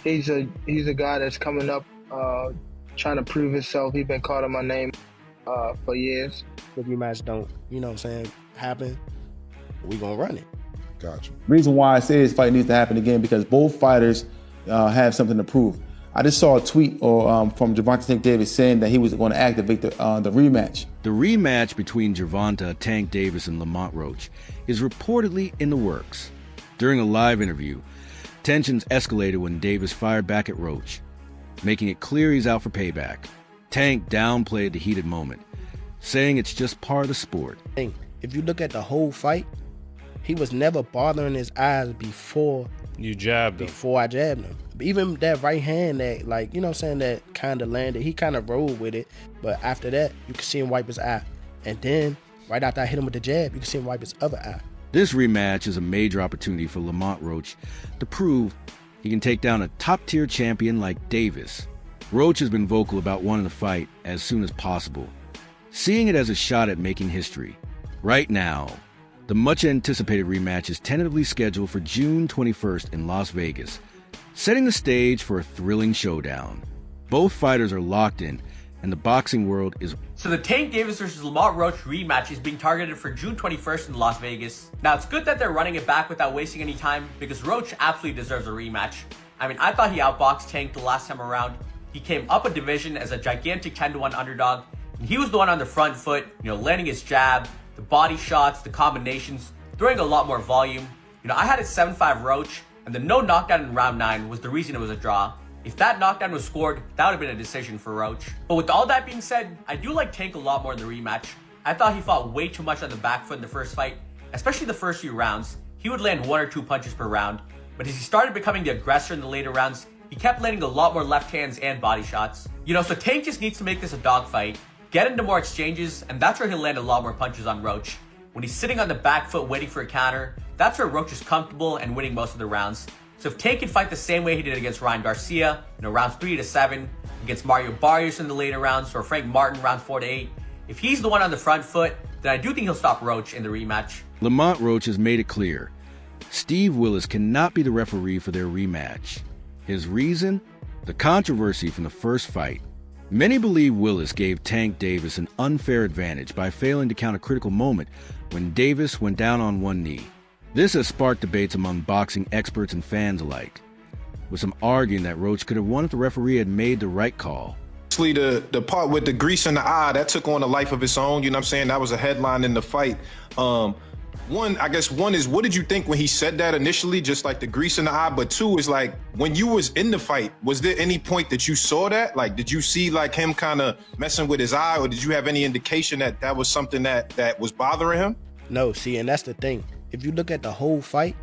he's a guy that's coming up, trying to prove himself. He's been calling my name for years. If rematch don't, happen, we gonna run it. Gotcha. Reason why I say this fight needs to happen again because both fighters have something to prove. I just saw a tweet from Gervonta Tank Davis saying that he was going to activate the rematch. The rematch between Gervonta, Tank Davis, and Lamont Roach is reportedly in the works. During a live interview, tensions escalated when Davis fired back at Roach, making it clear he's out for payback. Tank downplayed the heated moment, saying it's just part of the sport. If you look at the whole fight, he was never bothering his eyes before you jabbed him. Before I jabbed him. Even that right hand that, that kind of landed, he kind of rolled with it. But after that, you could see him wipe his eye. And then, right after I hit him with the jab, you could see him wipe his other eye. This rematch is a major opportunity for Lamont Roach to prove he can take down a top-tier champion like Davis. Roach has been vocal about wanting to fight as soon as possible, seeing it as a shot at making history. Right now, the much-anticipated rematch is tentatively scheduled for June 21st in Las Vegas, setting the stage for a thrilling showdown. Both fighters are locked in, and the boxing world is... So the Tank Davis versus Lamont Roach rematch is being targeted for June 21st in Las Vegas. Now, it's good that they're running it back without wasting any time, because Roach absolutely deserves a rematch. I mean, I thought he outboxed Tank the last time around. He came up a division as a gigantic 10-1 underdog, and he was the one on the front foot, landing his jab, the body shots, the combinations, throwing a lot more volume. I had it 7-5 Roach, and the no knockdown in round 9 was the reason it was a draw. If that knockdown was scored, that would have been a decision for Roach. But with all that being said, I do like Tank a lot more in the rematch. I thought he fought way too much on the back foot in the first fight, especially the first few rounds. He would land 1 or 2 punches per round, but as he started becoming the aggressor in the later rounds, he kept landing a lot more left hands and body shots. So Tank just needs to make this a dogfight, get into more exchanges, and that's where he'll land a lot more punches on Roach. When he's sitting on the back foot waiting for a counter, that's where Roach is comfortable and winning most of the rounds. So if Tank can fight the same way he did against Ryan Garcia, rounds 3 to 7, against Mario Barrios in the later rounds, or Frank Martin rounds 4 to 8, if he's the one on the front foot, then I do think he'll stop Roach in the rematch. Lamont Roach has made it clear Steve Willis cannot be the referee for their rematch. His reason? The controversy from the first fight. Many believe Willis gave Tank Davis an unfair advantage by failing to count a critical moment when Davis went down on one knee. This has sparked debates among boxing experts and fans alike, with some arguing that Roach could have won if the referee had made the right call. The part with the grease in the eye, that took on a life of its own, That was a headline in the fight. One is, what did you think when he said that initially, just like the grease in the eye? But 2 is like, when you was in the fight, was there any point that you saw that? Like, did you see like him kind of messing with his eye, or did you have any indication that that was something that was bothering him? No, see, and that's the thing. If you look at the whole fight,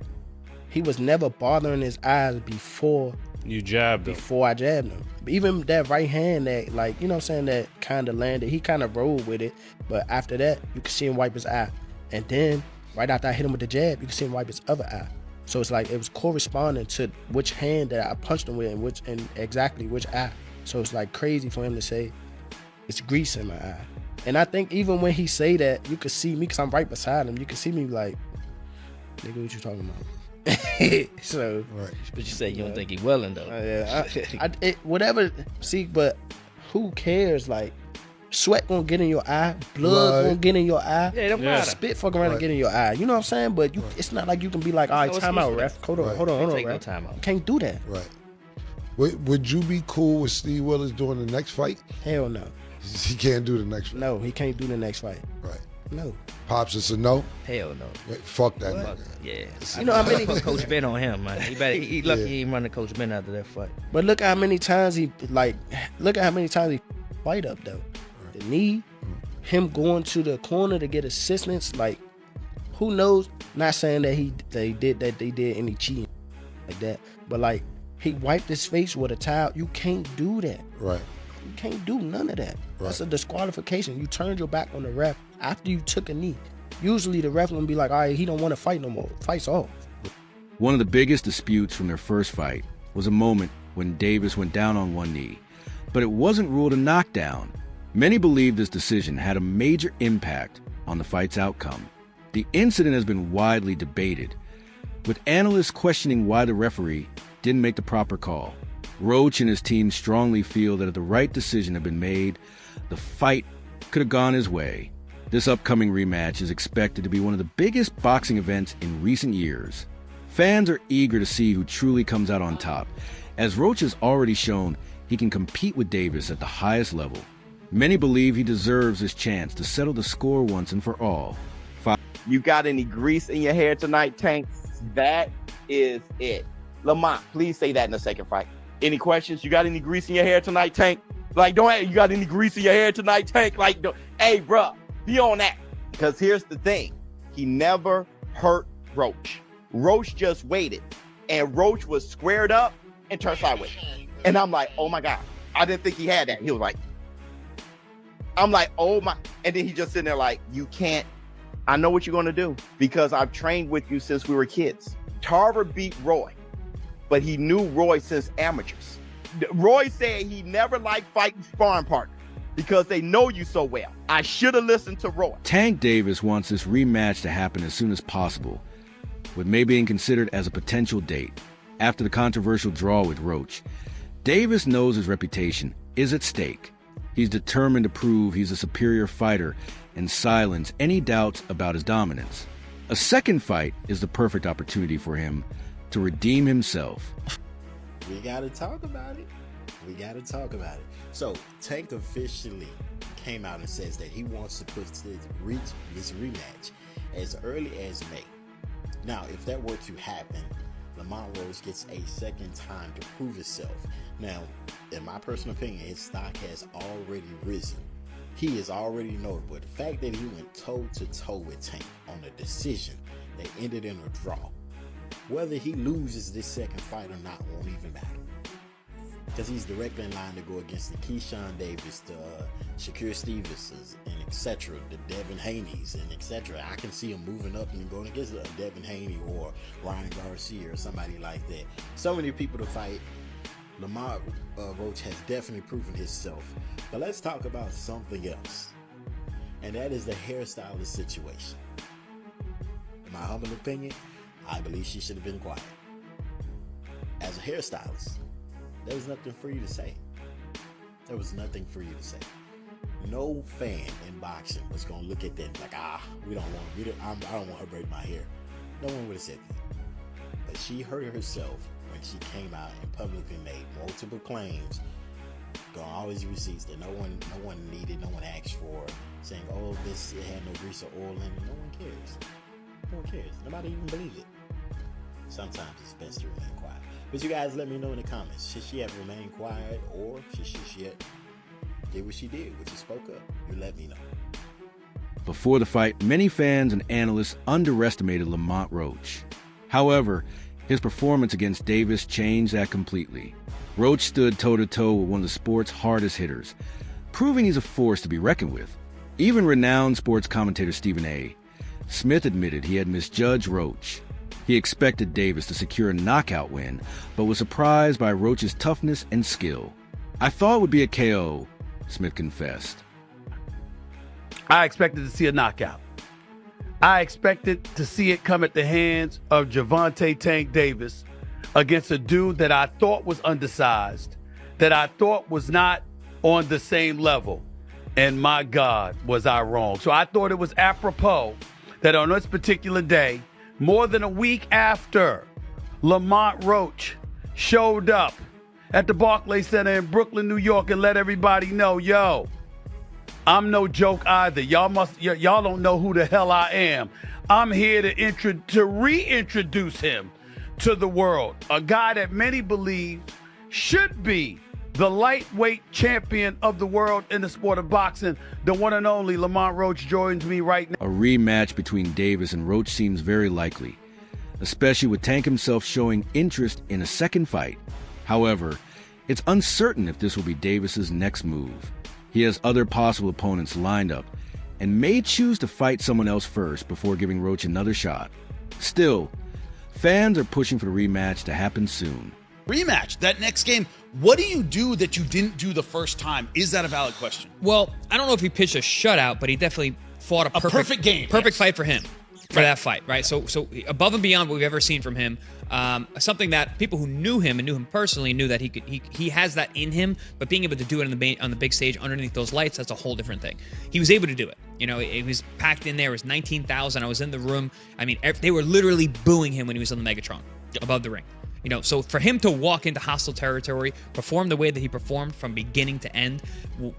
he was never bothering his eyes before you jabbed him. Before I jabbed him. Even that right hand that, that kind of landed, he kind of rolled with it. But after that, you could see him wipe his eye. And then, right after I hit him with the jab, you could see him wipe his other eye. So it's like it was corresponding to which hand that I punched him with and exactly which eye. So it's like crazy for him to say it's grease in my eye. And I think even when he say that, you could see me, because I'm right beside him, you could see me like, nigga, what you talking about? So, right. But you say you don't think he willing though. Yeah, whatever. See, but who cares? Like, sweat gonna get in your eye, blood gonna get in your eye. Yeah, it don't matter. Spit fuck around and get in your eye. You know what I'm saying? But it's not like you can be like, all right, time out, ref. Hold on, Take no ref. time out. You can't do that. Right. Would you be cool with Steve Willis doing the next fight? Hell no. He can't do the next fight. No, he can't do the next fight. Right. No. Pops, it's a no? Hell no. Fuck that nigga. Yeah. You know how many Coach Ben on him, man. He lucky he ain't running Coach Ben after that fight. But look how many times he fight up though. Right. The knee, him going to the corner to get assistance, like who knows? Not saying that they did any cheating like that, but like he wiped his face with a towel. You can't do that. Right. You can't do none of that. Right. That's a disqualification. You turned your back on the ref after you took a knee. Usually the ref gonna be like, all right, he don't want to fight no more. Fight's off. One of the biggest disputes from their first fight was a moment when Davis went down on one knee, but it wasn't ruled a knockdown. Many believe this decision had a major impact on the fight's outcome. The incident has been widely debated, with analysts questioning why the referee didn't make the proper call. Roach and his team strongly feel that if the right decision had been made, the fight could have gone his way. This upcoming rematch is expected to be one of the biggest boxing events in recent years. Fans are eager to see who truly comes out on top, as Roach has already shown he can compete with Davis at the highest level. Many believe he deserves his chance to settle the score once and for all. You got any grease in your hair tonight, Tank? That is it. Lamont, please say that in the second fight. Any questions? You got any grease in your hair tonight, Tank? Like, you got any grease in your hair tonight, Tank? Like, hey, bro, be on that. Because here's the thing. He never hurt Roach. Roach just waited. And Roach was squared up and turned sideways. And I'm like, oh, my God. I didn't think he had that. He was like, I'm like, oh, my. And then he just sitting there like, you can't. I know what you're going to do because I've trained with you since we were kids. Tarver beat Roy, but he knew Roy since amateurs. Roy said he never liked fighting sparring partners because they know you so well. I should have listened to Roy. Tank Davis wants this rematch to happen as soon as possible, with May being considered as a potential date. After the controversial draw with Roach, Davis knows his reputation is at stake. He's determined to prove he's a superior fighter and silence any doubts about his dominance. A second fight is the perfect opportunity for him to redeem himself. We gotta talk about it. So Tank officially came out and says that he wants to put this rematch as early as May. Now, if that were to happen, Lamont Roach gets a second time to prove himself. Now, in my personal opinion, his stock has already risen. He is already notable. The fact that he went toe-to-toe with Tank on a decision that ended in a draw, whether he loses this second fight or not won't even matter. Because he's directly in line to go against the Keyshawn Davis, the Shakur Stevensons, and etc., the Devin Haney's, and etc. I can see him moving up and going against Devin Haney or Ryan Garcia or somebody like that. So many people to fight. Lamont Roach has definitely proven himself. But let's talk about something else. And that is the hairstylist situation. In my humble opinion, I believe she should have been quiet. As a hairstylist, there was nothing for you to say. There was nothing for you to say. No fan in boxing was going to look at that like, I don't want her braiding my hair. No one would have said that. But she hurt herself when she came out and publicly made multiple claims, got all these receipts that no one needed, no one asked for, saying, oh, it had no grease or oil in it. No one cares. No one cares. Nobody even believes it. Sometimes it's best to remain quiet. But you guys let me know in the comments. Should she have remained quiet, or should she have did what she did, which she spoke up? You let me know. Before the fight, many fans and analysts underestimated Lamont Roach. However, his performance against Davis changed that completely. Roach stood toe-to-toe with one of the sport's hardest hitters, proving he's a force to be reckoned with. Even renowned sports commentator Stephen A. Smith admitted he had misjudged Roach. He expected Davis to secure a knockout win, but was surprised by Roach's toughness and skill. I thought it would be a KO, Smith confessed. I expected to see a knockout. I expected to see it come at the hands of Gervonta Tank Davis against a dude that I thought was undersized, that I thought was not on the same level. And my God, was I wrong. So I thought it was apropos that on this particular day, more than a week after Lamont Roach showed up at the Barclays Center in Brooklyn, New York, and let everybody know, yo, I'm no joke either. Y'all don't know who the hell I am. I'm here to reintroduce him to the world. A guy that many believe should be the lightweight champion of the world in the sport of boxing. The one and only Lamont Roach joins me right now. A rematch between Davis and Roach seems very likely, especially with Tank himself showing interest in a second fight. However, it's uncertain if this will be Davis's next move. He has other possible opponents lined up and may choose to fight someone else first before giving Roach another shot. Still, fans are pushing for the rematch to happen soon. Rematch, that next game. What do you do that you didn't do the first time? Is that a valid question? Well, I don't know if he pitched a shutout, but he definitely fought a perfect game. Perfect fight for him. for that fight, right? So above and beyond what we've ever seen from him, something that people who knew him and knew him personally knew that he has that in him, but being able to do it on the big stage underneath those lights, that's a whole different thing. He was able to do it. You know, it was packed in there. It was 19,000. I was in the room. I mean, they were literally booing him when he was on the Megatron above the ring. You know, so for him to walk into hostile territory, perform the way that he performed from beginning to end,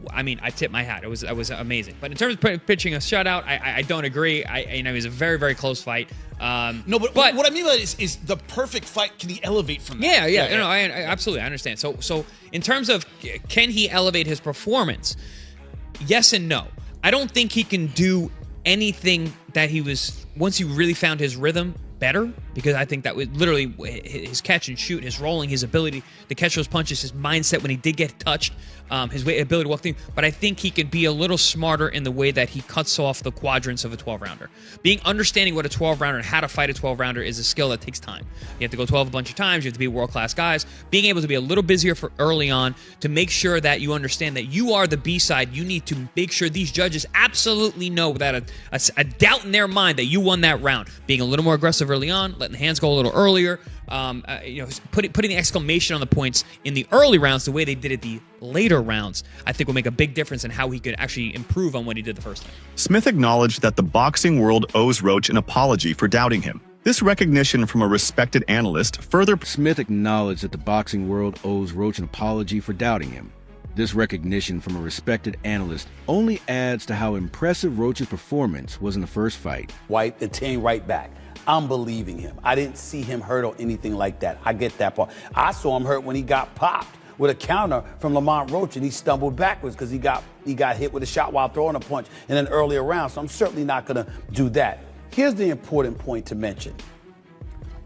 I mean, I tip my hat. It was amazing. But in terms of pitching a shutout, I don't agree. It was a very, very close fight. No, but what I mean by it is the perfect fight. Can he elevate from that? Yeah. No, I absolutely understand. So in terms of can he elevate his performance? Yes and no. I don't think he can do anything that he was once he really found his rhythm better, because I think that was literally his catch and shoot, his rolling, his ability to catch those punches, his mindset when he did get touched, his ability to walk through. But I think he could be a little smarter in the way that he cuts off the quadrants of a 12-rounder. Understanding what a 12-rounder and how to fight a 12-rounder is a skill that takes time. You have to go 12 a bunch of times. You have to be world-class guys. Being able to be a little busier for early on to make sure that you understand that you are the B-side. You need to make sure these judges absolutely know without a doubt in their mind that you won that round. Being a little more aggressive early on, letting the hands go a little earlier, putting the exclamation on the points in the early rounds the way they did it the later rounds, I think will make a big difference in how he could actually improve on what he did the first time. Smith acknowledged that the boxing world owes Roach an apology for doubting him. This recognition from a respected analyst further... Smith acknowledged that the boxing world owes Roach an apology for doubting him. This recognition from a respected analyst only adds to how impressive Roach's performance was in the first fight. White, the team right back. I'm believing him. I didn't see him hurt or anything like that. I get that part. I saw him hurt when he got popped with a counter from Lamont Roach and he stumbled backwards because he got hit with a shot while throwing a punch in an earlier round. So I'm certainly not going to do that. Here's the important point to mention.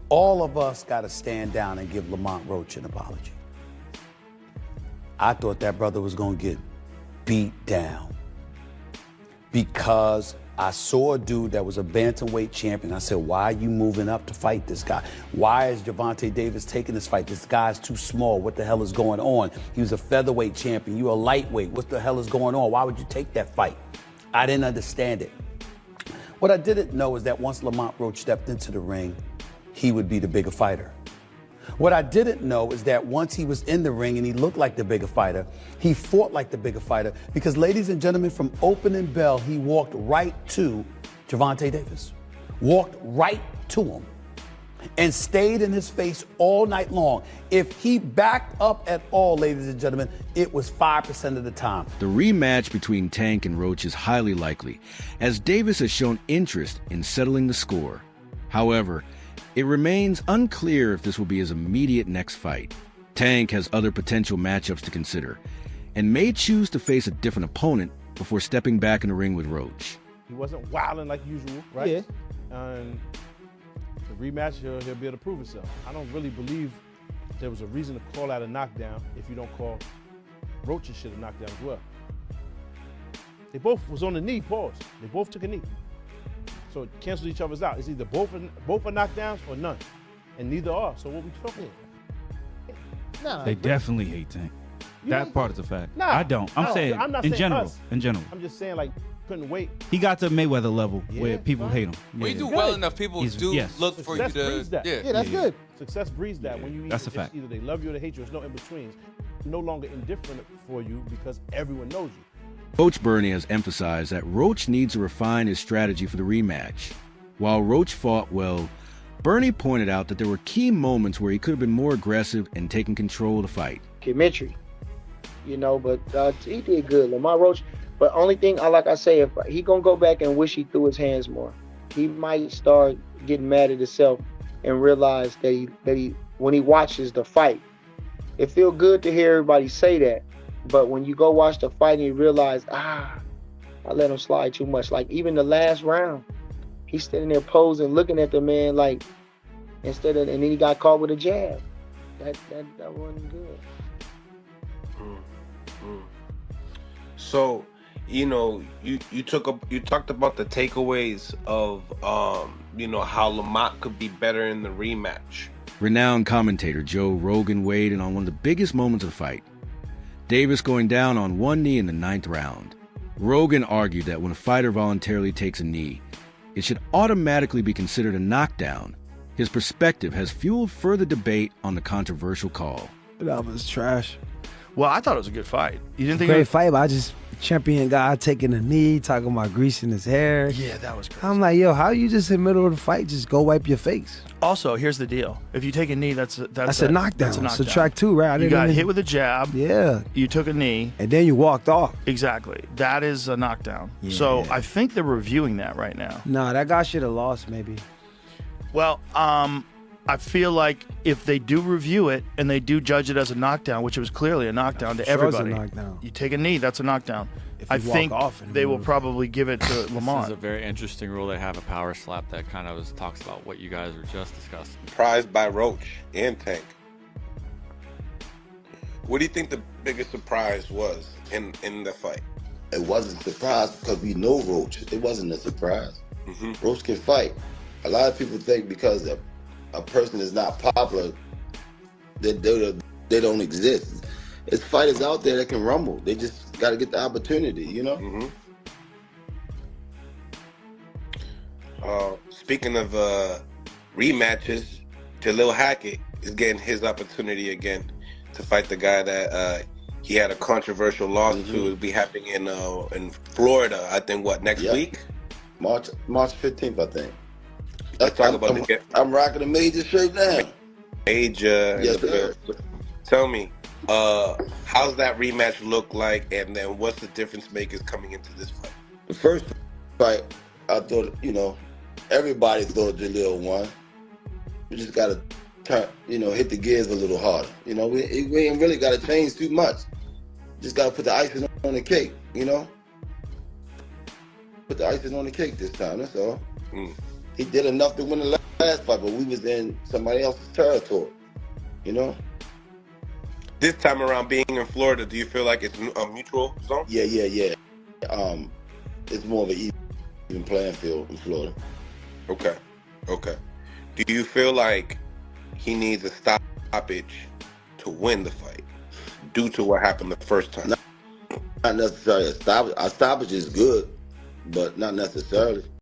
All of us got to stand down and give Lamont Roach an apology. I thought that brother was going to get beat down because I saw a dude that was a bantamweight champion. I said, why are you moving up to fight this guy? Why is Gervonta Davis taking this fight? This guy's too small. What the hell is going on? He was a featherweight champion. You're a lightweight. What the hell is going on? Why would you take that fight? I didn't understand it. What I didn't know is that once Lamont Roach stepped into the ring, he would be the bigger fighter. What I didn't know is that once he was in the ring and he looked like the bigger fighter, he fought like the bigger fighter because, ladies and gentlemen, from opening bell, he walked right to Gervonta Davis. Walked right to him and stayed in his face all night long. If he backed up at all, ladies and gentlemen, it was 5% of the time. The rematch between Tank and Roach is highly likely, as Davis has shown interest in settling the score. However, it remains unclear if this will be his immediate next fight. Tank has other potential matchups to consider and may choose to face a different opponent before stepping back in the ring with Roach. He wasn't wilding like usual, right? Yeah. And the rematch, he'll be able to prove himself. I don't really believe there was a reason to call out a knockdown if you don't call Roach's shit a knockdown as well. They both was on the knee, pause. They both took a knee. So it cancels each other's out. It's either both are knockdowns or none. And neither are. So what we talking about? Nah, they definitely hate Tank. That part is a fact. Nah, I don't. I'm saying not in saying general. us. In general. I'm just saying, like, couldn't wait. He got to Mayweather level where people hate him. When you do well enough, people look for you to. Yeah, that's good. Success breeds that. When you that's a fact. Either they love you or they hate you. There's no in betweens. No longer indifferent for you because everyone knows you. Coach Bernie has emphasized that Roach needs to refine his strategy for the rematch. While Roach fought well, Bernie pointed out that there were key moments where he could have been more aggressive and taken control of the fight. Chemistry, but he did good. Lamont Roach, but only thing, like I say, if he gonna go back and wish he threw his hands more, he might start getting mad at himself and realize that he when he watches the fight, it feel good to hear everybody say that, but when you go watch the fight and you realize, I let him slide too much. Like even the last round, he's standing there posing, looking at the man like, and then he got caught with a jab. That wasn't good. So, you talked about the takeaways of how Lamont could be better in the rematch. Renowned commentator Joe Rogan weighed in on one of the biggest moments of the fight. Davis going down on one knee in the 9th round. Rogan argued that when a fighter voluntarily takes a knee, it should automatically be considered a knockdown. His perspective has fueled further debate on the controversial call. That was trash. Well, I thought it was a good fight. You didn't think Great it was... fight, but I just champion guy taking a knee, talking about greasing his hair. Yeah, that was crazy. I'm like, yo, how you just in the middle of the fight just go wipe your face? Also, here's the deal. If you take a knee, that's a knockdown. That's a knockdown. Subtract 2, right? You got hit with a jab. Yeah. You took a knee. And then you walked off. Exactly. That is a knockdown. Yeah. So I think they're reviewing that right now. Nah, that guy should have lost maybe. Well, I feel like if they do review it and they do judge it as a knockdown, which it was clearly a knockdown to everybody. It's a knockdown. You take a knee, that's a knockdown. I walk think off they will probably give it to Lamont. This is a very interesting rule. They have a power slap that kind of talks about what you guys were just discussing. Surprised by Roach and Tank. What do you think the biggest surprise was in the fight? It wasn't a surprise because we know Roach. It wasn't a surprise. Roach can fight. A lot of people think because a person is not popular, that they don't exist. There's fighters out there that can rumble. They just got to get the opportunity, you know? Speaking of rematches, Jalil Hackett is getting his opportunity again to fight the guy that he had a controversial loss to. It'll be happening in Florida, I think, next week? March 15th, I think. Let's talk about the get. I'm rocking a major shirt now. Major. Yes, sir. Tell me, how's that rematch look like, and then what's the difference makers coming into this fight? The first fight, I thought, everybody thought Jalil won. We just got to turn, hit the gears a little harder. We ain't really got to change too much. Just got to put the icing on the cake, Put the icing on the cake this time, that's all. He did enough to win the last fight, but we was in somebody else's territory, This time around, being in Florida, do you feel like it's a mutual zone? Yeah. It's more of an even playing field in Florida. Okay. Do you feel like he needs a stoppage to win the fight due to what happened the first time? Not necessarily a stoppage. A stoppage is good, but not necessarily.